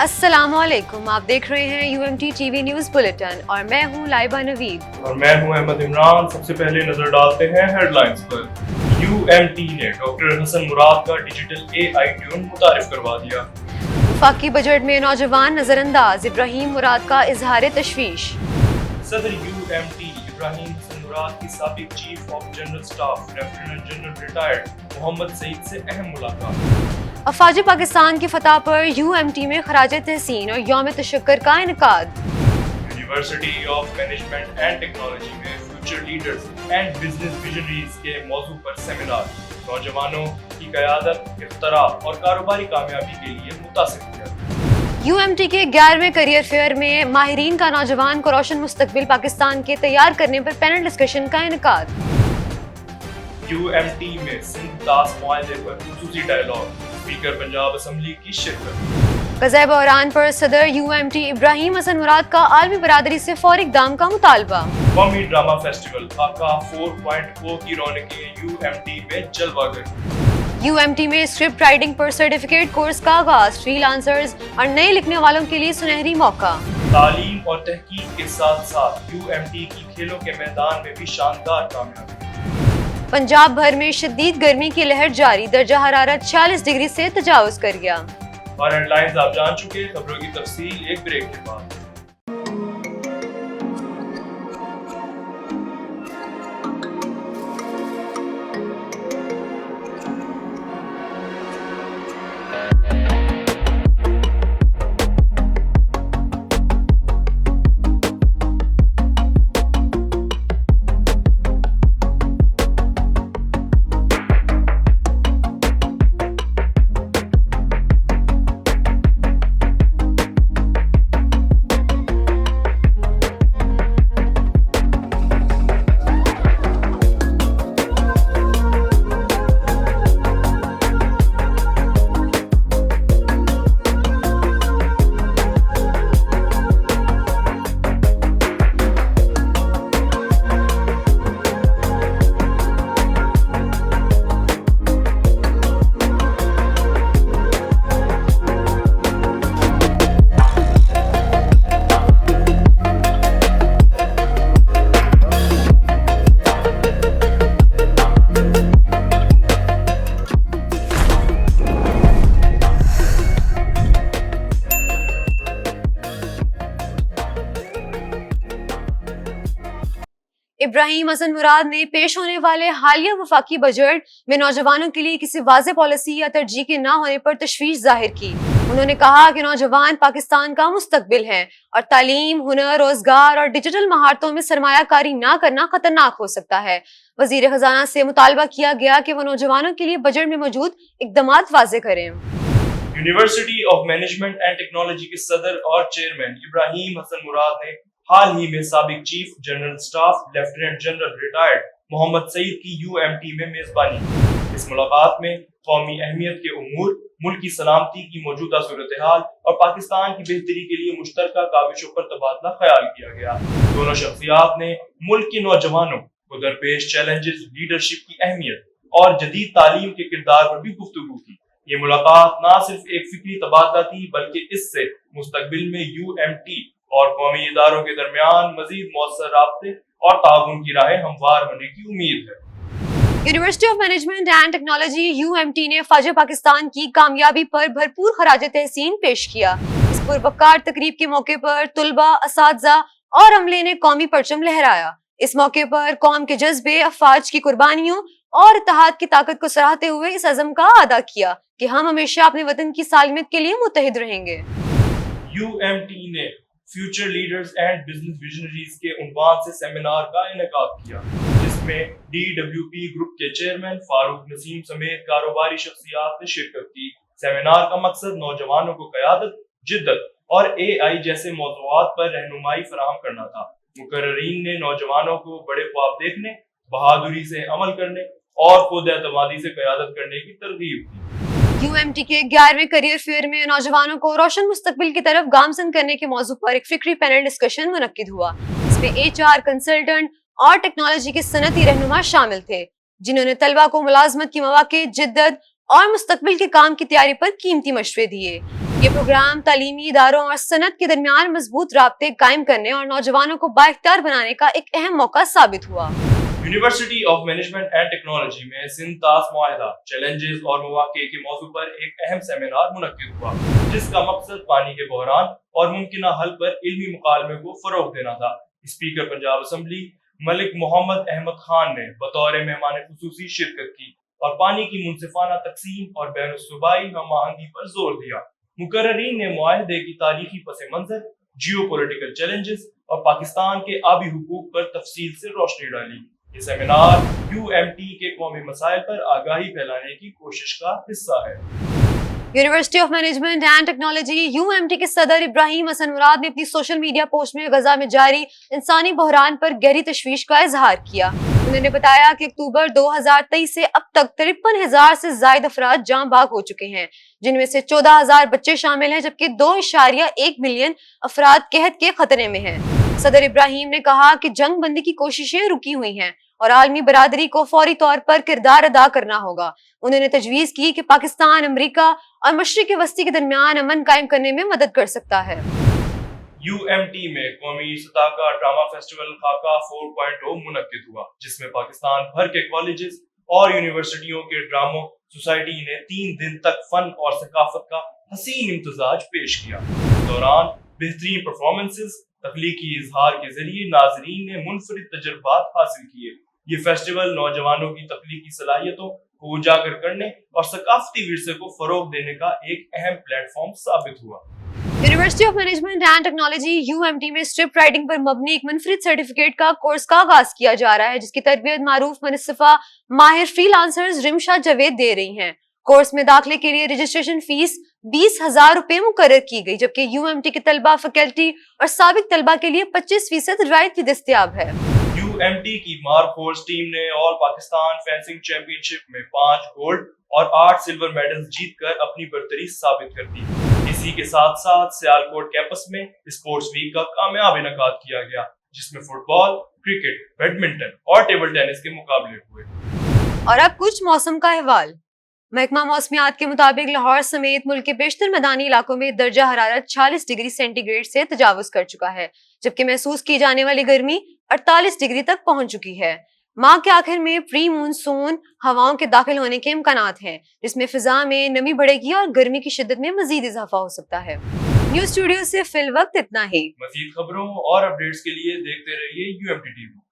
السلام علیکم، آپ دیکھ رہے ہیں UMT TV نیوز بلیٹن اور میں ہوں لائبہ نوید اور میں ہوں احمد عمران۔ سب سے پہلے نظر ڈالتے ہیں ہیڈ لائنز پر۔ UMT نے ڈاکٹر حسن مراد کا ڈیجیٹل AI ٹیون متعارف کروا دیا۔ وفاقی بجٹ میں نوجوان نظر انداز، ابراہیم مراد کا اظہار تشویش۔ صدر UMT ابراہیم حسن مراد کی سابق chief of general staff lieutenant general retired Muhammad Saeed سے اہم ملاقات۔ افواج پاکستان کی فتح پر UMT میں خراج تحسین اور یوم تشکر کا انعقاد۔ University of management and technology میں future leaders and business visionaries کے موضوع پر سیمینار، نوجوانوں کی قیادت، اختراع اور کاروباری کامیابی کے لیے متاثر کیا۔ UMT کے 11ویں کیریئر فیئر میں ماہرین کا نوجوان کو روشن مستقبل پاکستان کے تیار کرنے پر پینل ڈسکشن کا انعقاد۔ UMT میں سندھ طاس معاہدے پر خصوصی ڈائیلاگ، اسپیکر پنجاب اسمبلی کی شرکت۔ غزہ بحران پر صدر UMT ابراہیم حسن مراد کا عالمی برادری سے فوری اقدام کا مطالبہ۔ قومی ڈرامہ فیسٹیول خاکہ 4.0 کی رونقیں UMT میں جلوہ گر۔ UMT میں اسکرپٹ رائٹنگ پر سرٹیفکیٹ کورس کا آغاز، فری لانسرز اور نئے لکھنے والوں کے لیے سنہری موقع۔ تعلیم اور تحقیق کے ساتھ ساتھ UMT کی کھیلوں کے میدان میں بھی شاندار کامیابی۔ پنجاب بھر میں شدید گرمی کی لہر جاری، درجہ حرارت 46 ڈگری سے تجاوز کر گیا۔ اور ہیڈ لائنز آپ جان چکے، خبروں کی تفصیل ایک بریک کے بعد۔ ابراہیم حسن مراد نے پیش ہونے والے حالیہ وفاقی بجٹ میں نوجوانوں کے لیے کسی واضح پالیسی یا ترجیح کے نہ ہونے پر تشویش ظاہر کی۔ انہوں نے کہا کہ نوجوان پاکستان کا مستقبل ہیں اور تعلیم، ہنر، روزگار اور ڈیجیٹل مہارتوں میں سرمایہ کاری نہ کرنا خطرناک ہو سکتا ہے۔ وزیر خزانہ سے مطالبہ کیا گیا کہ وہ نوجوانوں کے لیے بجٹ میں موجود اقدامات واضح کریں۔ University of management and technology کے صدر اور چیئرمین ابراہیم حسن مراد نے حال ہی میں سابق chief general staff lieutenant general retired Muhammad Saeed کی UMT میں میزبانی کی۔ اس ملاقات میں قومی اہمیت کے امور، ملکی سلامتی کی موجودہ صورتحال اور پاکستان کی بہتری کے لیے مشترکہ کاوشوں پر تبادلہ خیال کیا گیا۔ دونوں شخصیات نے ملک کے نوجوانوں کو درپیش چیلنجز، لیڈرشپ کی اہمیت اور جدید تعلیم کے کردار پر بھی گفتگو کی۔ یہ ملاقات نہ صرف ایک فکری تبادلہ تھی بلکہ اس سے مستقبل میں UMT اور قومی اداروں کے درمیان مزید مؤثر رابطے اور تعاون کی راہیں ہموار ہونے کی امید ہے۔ University of management and technology UMT نے افواج پاکستان کی کامیابی پر بھرپور خراج تحسین پیش کیا۔ اس پروقار تقریب کے موقع پر طلباء، اساتذہ اور عملے نے قومی پرچم لہرایا۔ اس موقع پر قوم کے جذبے، افواج کی قربانیوں اور اتحاد کی طاقت کو سراہتے ہوئے اس عزم کا اعادہ کیا کہ ہم ہمیشہ اپنے وطن کی سالمیت کے لیے متحد رہیں گے۔ UMT نے future leaders and business visionaries کے عنوان سے سیمینار کا انعقاد کیا، جس میں DWP گروپ کے چیئرمین فاروق نسیم سمیت کاروباری شخصیات نے شرکت کی۔ سیمینار کا مقصد نوجوانوں کو قیادت، جدت اور AI جیسے موضوعات پر رہنمائی فراہم کرنا تھا۔ مقررین نے نوجوانوں کو بڑے خواب دیکھنے، بہادری سے عمل کرنے اور خود اعتمادی سے قیادت کرنے کی ترغیب دی۔ UMT کے 11ویں کیریئر فیئر میں نوجوانوں کو روشن مستقبل کی طرف گامزن کرنے کے موضوع پر ایک فکری پینل ڈسکشن منعقد ہوا۔ اس میں HR، کنسلٹنٹ اور ٹیکنالوجی کے صنعتی رہنما شامل تھے، جنہوں نے طلبہ کو ملازمت کے مواقع، جدت اور مستقبل کے کام کی تیاری پر قیمتی مشورے دیے۔ یہ پروگرام تعلیمی اداروں اور صنعت کے درمیان مضبوط رابطے قائم کرنے اور نوجوانوں کو بااختیار بنانے کا ایک اہم موقع ثابت ہوا۔ University of management and technology میں سندھ طاس معاہدہ، چیلنجز اور مواقع کے موضوع پر ایک اہم سیمینار منعقد ہوا، جس کا مقصد پانی کے بحران اور ممکنہ حل پر علمی مکالمے کو فروغ دینا تھا۔ اسپیکر پنجاب اسمبلی ملک محمد احمد خان نے بطور مہمان خصوصی شرکت کی اور پانی کی منصفانہ تقسیم اور بین الصوبائی ہم آہنگی پر زور دیا۔ مقررین نے معاہدے کی تاریخی پس منظر، جیو پولیٹیکل چیلنجز اور پاکستان کے آبی حقوق پر تفصیل سے روشنی ڈالی۔ یہ سیمینار UMT کے قومی مسائل پر آگاہی پھیلانے کی کوشش کا حصہ ہے۔ University of management and technology UMT کے صدر ابراہیم حسن مراد نے اپنی سوشل میڈیا پوسٹ میں غزہ میں جاری انسانی بحران پر گہری تشویش کا اظہار کیا۔ انہوں نے بتایا کہ اکتوبر 2023 سے اب تک 53,000 سے زائد افراد جاں بحق ہو چکے ہیں، جن میں سے 14,000 بچے شامل ہیں، جبکہ 2.1 ملین افراد قحط کے خطرے میں ہیں۔ صدر ابراہیم نے کہا کہ جنگ بندی کی کوششیں رکی ہوئی ہیں اور عالمی برادری کو فوری طور پر کردار ادا کرنا ہوگا۔ انہوں نے تجویز کی کہ پاکستان امریکہ اور مشرق وسطی کے درمیان امن قائم کرنے میں مدد کر سکتا ہے۔ UMT میں قومی سطح کا ڈرامہ فیسٹیول خاکہ 4.0 منعقد ہوا، جس میں پاکستان بھر کے کالجز اور یونیورسٹیوں کے ڈراموں سوسائٹی نے 3 دن تک فن اور ثقافت کا حسین امتزاج پیش کیا۔ اس دوران بہترین پرفارمنسز، تخلیقی اظہار کے ذریعے ناظرین نے منفرد تجربات حاصل کیے۔ یہ فیسٹیول نوجوانوں کی تخلیقی صلاحیتوں کو اجاگر کرنے اور ثقافتی ورثے کو فروغ دینے کا ایک اہم پلیٹ فارم ثابت ہوا۔ University of management and technology UMT میں اسکرپٹ رائٹنگ پر مبنی ایک منفرد سرٹیفکیٹ کا کورس کا آغاز کیا جا رہا ہے، جس کی تربیت معروف منصفہ ماہر فری لانسرز رمشا جاوید دے رہی ہیں۔ کورس میں داخلے کے لیے رجسٹریشن فیس 20,000 روپے مقرر کی گئی، جبکہ UMT کے طلبہ، فیکلٹی اور سابق طلبہ کے لیے 25% رعایت بھی دستیاب ہے۔ UMT کی مارک فورس ٹیم نے آل پاکستان فینسنگ چیمپئن شپ میں 5 گولڈ اور 8 سلور میڈلز جیت کر اپنی برتری ثابت کر دی۔ اسی کے ساتھ ساتھ سیالکوٹ کیمپس میں اسپورٹس ویک کا کامیاب انعقاد کیا گیا، جس میں فٹ بال، کرکٹ، بیڈمنٹن اور ٹیبل ٹینس کے مقابلے ہوئے۔ اور اب کچھ موسم کا احوال۔ محکمہ موسمیات کے مطابق لاہور سمیت ملک کے بیشتر میدانی علاقوں میں درجہ حرارت 46 ڈگری سینٹی گریڈ سے تجاوز کر چکا ہے، جبکہ محسوس کی جانے والی گرمی 48 ڈگری تک پہنچ چکی ہے۔ ماہ کے آخر میں پری مونسون ہواؤں کے داخل ہونے کے امکانات ہیں، جس میں فضا میں نمی بڑھے گی اور گرمی کی شدت میں مزید اضافہ ہو سکتا ہے۔ نیوز اسٹوڈیو سے فی الوقت اتنا ہی۔ مزید خبروں اور اپڈیٹس کے لیے دیکھتے رہیے UMT TV۔